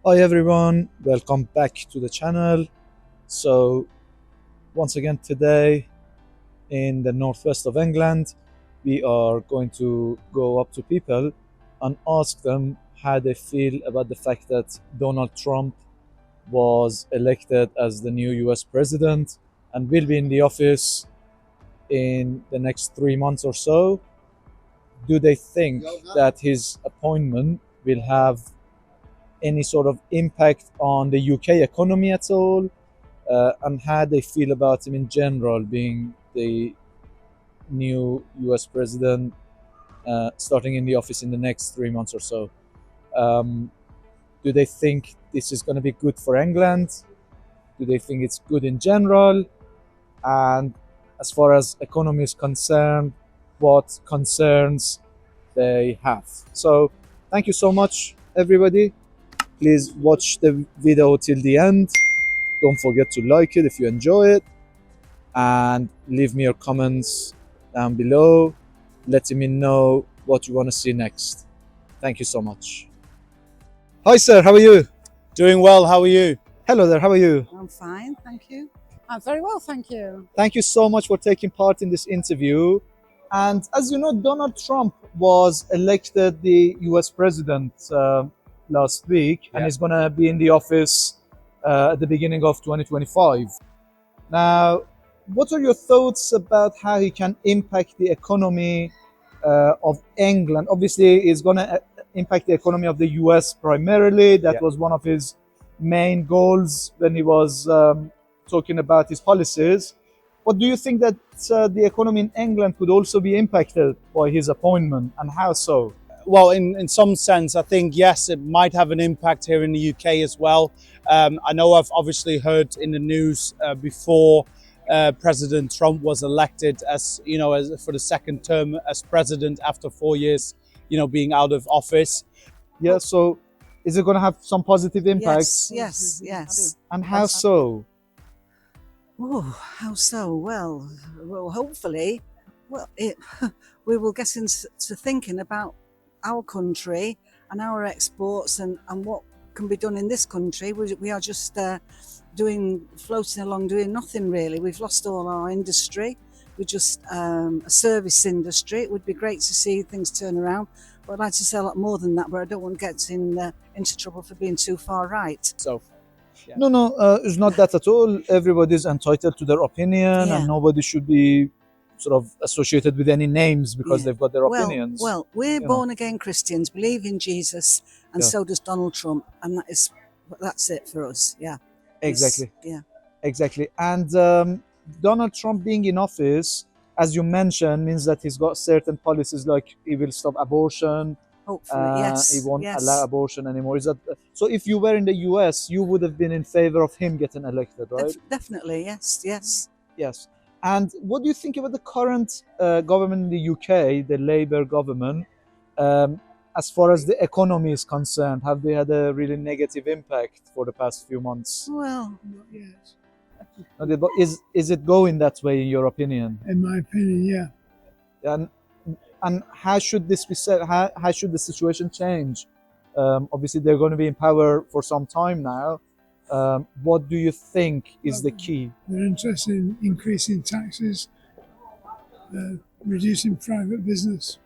Hi everyone, welcome back to the channel. So once again today in the northwest of England, we are going to go up to people and ask them how they feel about the fact that Donald Trump was elected as the new US president and will be in the office in the next 3 months or so. Do they think that his appointment will have any sort of impact on the UK economy at all, and how they feel about him in general being the new US president, starting in the office in the next 3 months or so. Um, do they think this is going to be good for England? Do they think it's good in general? And as far as economy is concerned, what concerns they have? So, thank you so much, everybody. Please watch the video till the end. Don't forget to like it if you enjoy it, and leave me your comments down below, letting me know what you want to see next. Thank you so much. Hi, sir. How are you? Doing well, how are you? Hello there. How are you? I'm fine, thank you. I'm very well, thank you. Thank you so much for taking part in this interview. And as you know, Donald Trump was elected the US president last week, and he's going to be in the office at the beginning of 2025. Now, what are your thoughts about how he can impact the economy of England? Obviously, he's going to impact the economy of the US primarily. That was one of his main goals when he was talking about his policies. But do you think that the economy in England could also be impacted by his appointment, and how so? Well, in some sense, I think, yes, it might have an impact here in the UK as well. I know I've obviously heard in the news before President Trump was elected as for the second term as president after 4 years, being out of office. Yeah, so is it going to have some positive impacts? Yes. And how so? Oh, how so? Well, hopefully, we will get into thinking about our country and our exports and what can be done in this country. We are just floating along, doing nothing really. We've lost all our industry. We're just a service industry. It would be great to see things turn around, but I'd like to say a lot more than that, but I don't want to get into trouble for being too far right. So, yeah. No, it's not that at all. Everybody's entitled to their opinion, and nobody should be sort of associated with any names because they've got their opinions. Well, we're born again Christians, believe in Jesus, and so does Donald Trump, and that's it for us. Yeah. Exactly. Exactly. And Donald Trump being in office, as you mentioned, means that he's got certain policies like he will stop abortion. Hopefully, yes. He won't allow abortion anymore. Is that so? If you were in the US, you would have been in favor of him getting elected, right? Definitely, yes. Yes. And what do you think about the current government in the UK, the Labour government? As far as the economy is concerned, have they had a really negative impact for the past few months? Well, not yet. But is it going that way in your opinion? In my opinion, yeah. And how should this be said? How should the situation change? Obviously, they're going to be in power for some time now. What do you think is the key? They're interested in increasing taxes, reducing private business.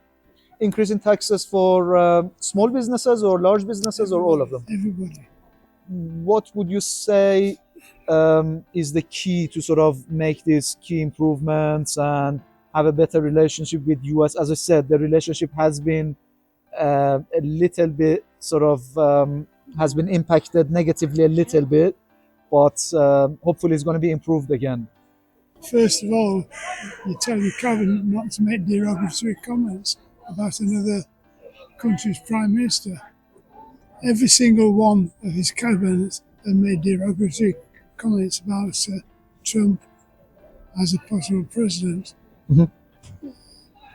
Increasing taxes for small businesses or large businesses, or all of them? Everybody. What would you say is the key to sort of make these key improvements and have a better relationship with US? As I said, the relationship has been a little bit sort of has been impacted negatively a little bit, but hopefully it's going to be improved again. First of all, you tell your cabinet not to make derogatory comments about another country's prime minister. Every single one of his cabinet have made derogatory comments about Trump as a possible president. Mm-hmm.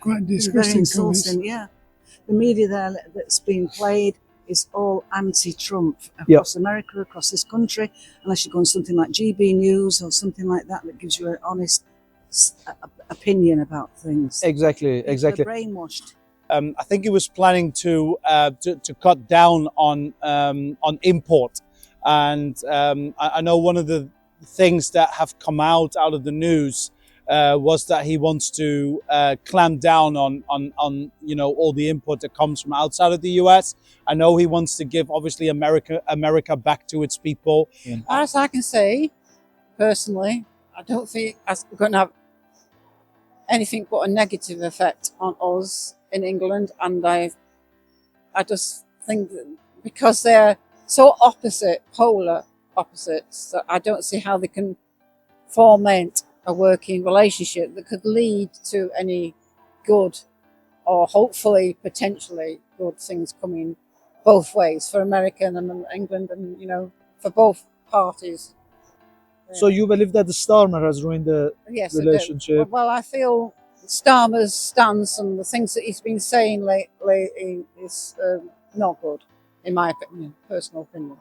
Quite disgusting comments. Yeah. The media there that's being played is all anti-Trump across America, across this country, unless you go on something like GB News or something like that gives you an honest opinion about things. Exactly. They're brainwashed. I think he was planning to cut down on import, and I know one of the things that have come out of the news was that he wants to clamp down on you know, all the import that comes from outside of the US. I know he wants to give obviously America back to its people. As I can say, personally, I don't think it's going to have anything but a negative effect on us in England, and I just think that because they're so polar opposites, that I don't see how they can foment a working relationship that could lead to any good, or hopefully potentially good things coming both ways for America and England, and you know, for both parties. So you believe that the Starmer has ruined the Yes, I do. relationship? Well, I feel Starmer's stance and the things that he's been saying lately is not good, in my opinion, personal opinion.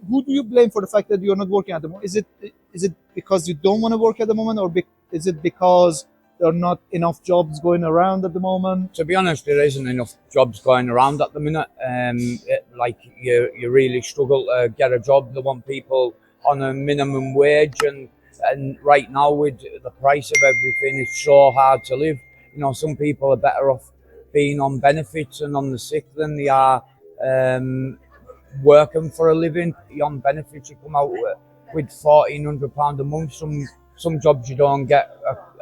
Who do you blame for the fact that you're not working at the moment? Is it because you don't want to work at the moment, or is it because there are not enough jobs going around at the moment? To be honest, there isn't enough jobs going around at the minute. Like you really struggle to get a job. They want people on a minimum wage, and right now with the price of everything, it's so hard to live. You know, some people are better off being on benefits and on the sick than they are working for a living. On benefits, you come out with £1,400 a month. Some jobs you don't get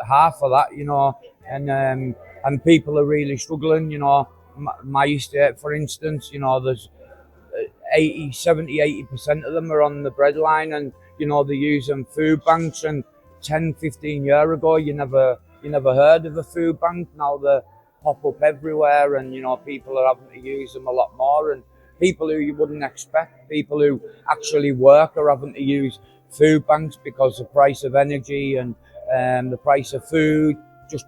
half of that, you know, and people are really struggling. You know, my estate, for instance, you know, there's 80% of them are on the breadline, and you know, they're using food banks. And 10-15 years ago, you never heard of a food bank. Now they pop up everywhere, and you know, people are having to use them a lot more. And people who you wouldn't expect, people who actually work, are having to use food banks because the price of energy and the price of food, just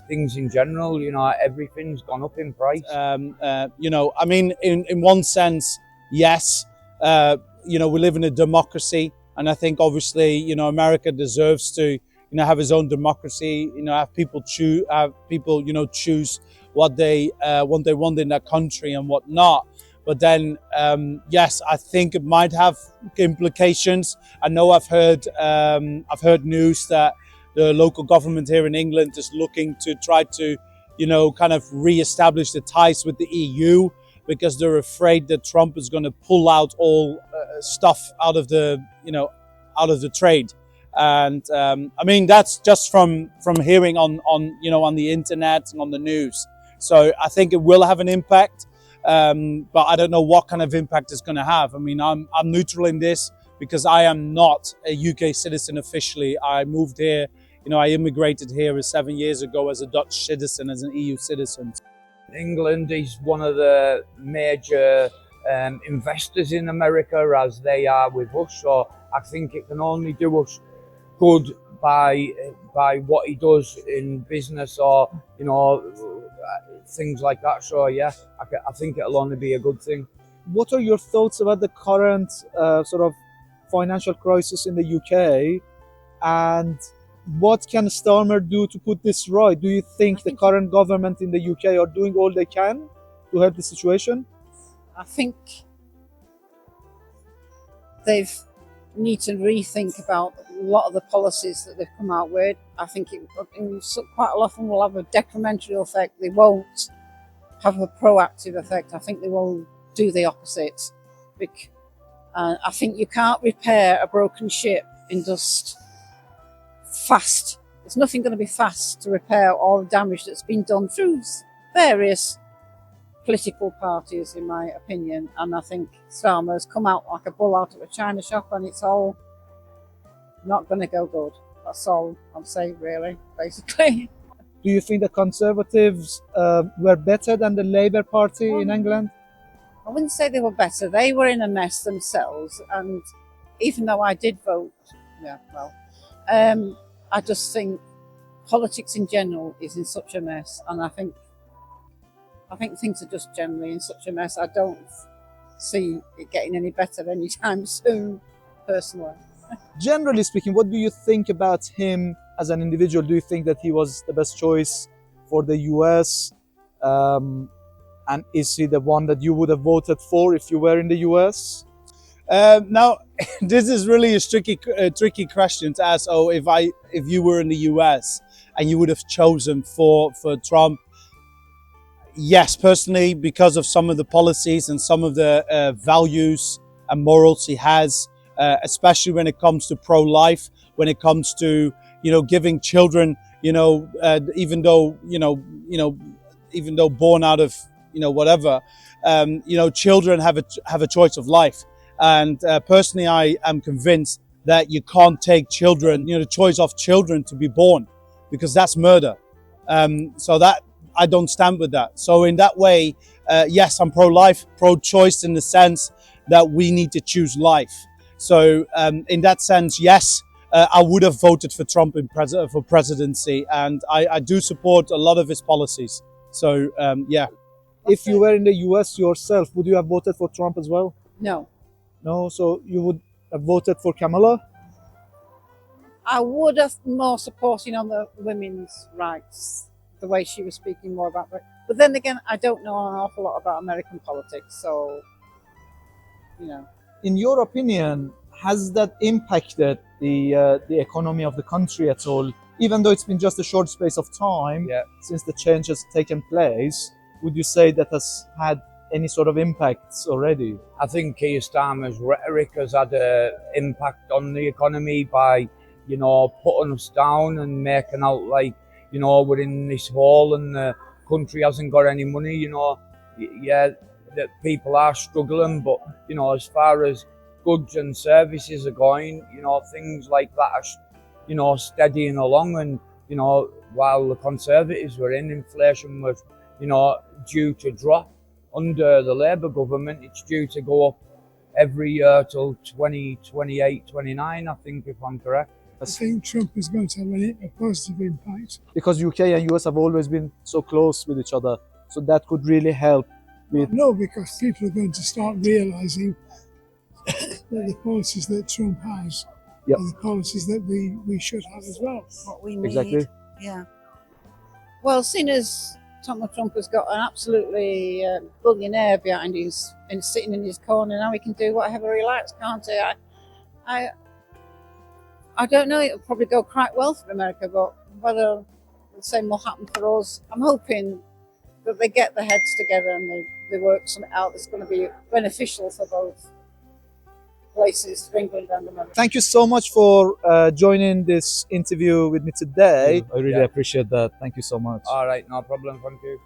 things in general, you know, everything's gone up in price. You know, I mean, in one sense, yes, you know, we live in a democracy, and I think obviously, you know, America deserves to, you know, have its own democracy. You know, have people, you know, choose what they want in their country and what not. But then, yes, I think it might have implications. I know I've heard news that the local government here in England is looking to try to, you know, kind of re-establish the ties with the EU, because they're afraid that Trump is going to pull out all stuff out of the, you know, out of the trade. And I mean, that's just from hearing on you know, on the internet and on the news. So I think it will have an impact. But I don't know what kind of impact it's going to have. I mean, I'm neutral in this because I am not a UK citizen officially. I moved here, you know, I immigrated here 7 years ago as a Dutch citizen, as an EU citizen. England is one of the major investors in America, as they are with us. So I think it can only do us good by what he does in business, or you know, things like that. So yeah, I think it'll only be a good thing. What are your thoughts about the current sort of financial crisis in the UK, and what can Starmer do to put this right? Do you think the current government in the UK are doing all they can to help the situation? I think they've need to rethink about a lot of the policies that they've come out with. I think quite a lot of them will have a detrimental effect. They won't have a proactive effect. I think they will do the opposite. I think you can't repair a broken ship in just fast. There's nothing going to be fast to repair all the damage that's been done through various political parties, in my opinion. And I think Starmer's come out like a bull out of a china shop, and it's all not going to go good. That's all I'm saying, really, basically. Do you think the Conservatives were better than the Labour Party in England? I wouldn't say they were better. They were in a mess themselves, and even though I did vote, I just think politics in general is in such a mess, and I think things are just generally in such a mess. I don't see it getting any better anytime soon, personally. Generally speaking, what do you think about him as an individual? Do you think that he was the best choice for the US? And is he the one that you would have voted for if you were in the US? Now, this is really a tricky question to ask. Oh, if you were in the US and you would have chosen for Trump, yes, personally, because of some of the policies and some of the values and morals he has, especially when it comes to pro-life, when it comes to giving children, even though even though born out of whatever, children have a choice of life. And personally, I am convinced that you can't take children, the choice of children to be born, because that's murder. So that I don't stand with that. So in that way, yes, I'm pro-life, pro-choice in the sense that we need to choose life. So in that sense, yes, I would have voted for Trump for presidency, and I do support a lot of his policies. So yeah. If you were in the US yourself, would you have voted for Trump as well? No. No, so you would have voted for Kamala? I would have more supporting on the women's rights, the way she was speaking more about it. But then again, I don't know an awful lot about American politics, so, In your opinion, has that impacted the economy of the country at all? Even though it's been just a short space of time since the change has taken place, would you say that has had any sort of impacts already? I think Keir Starmer's rhetoric has had an impact on the economy by, putting us down and making out like, we're in this hole and the country hasn't got any money. Yeah, that people are struggling, but as far as goods and services are going, things like that are, steadying along. And while the Conservatives were in, inflation was, due to drop. Under the Labour government, it's due to go up every year till 2028, 29, I think, if I'm correct. I think Trump is going to have a positive impact. Because UK and US have always been so close with each other, so that could really help with... No, because people are going to start realising that the policies that Trump has are the policies that we should have as well. What we need. Exactly. Yeah. well, seeing as Donald Trump has got an absolutely billionaire behind his and sitting in his corner, now he can do whatever he likes, can't he? I don't know, it'll probably go quite well for America, but whether the same will happen for us, I'm hoping that they get their heads together and they work something out that's going to be beneficial for both places, for England and America. Thank you so much for joining this interview with me today. I really appreciate that. Thank you so much. All right, no problem. Thank you.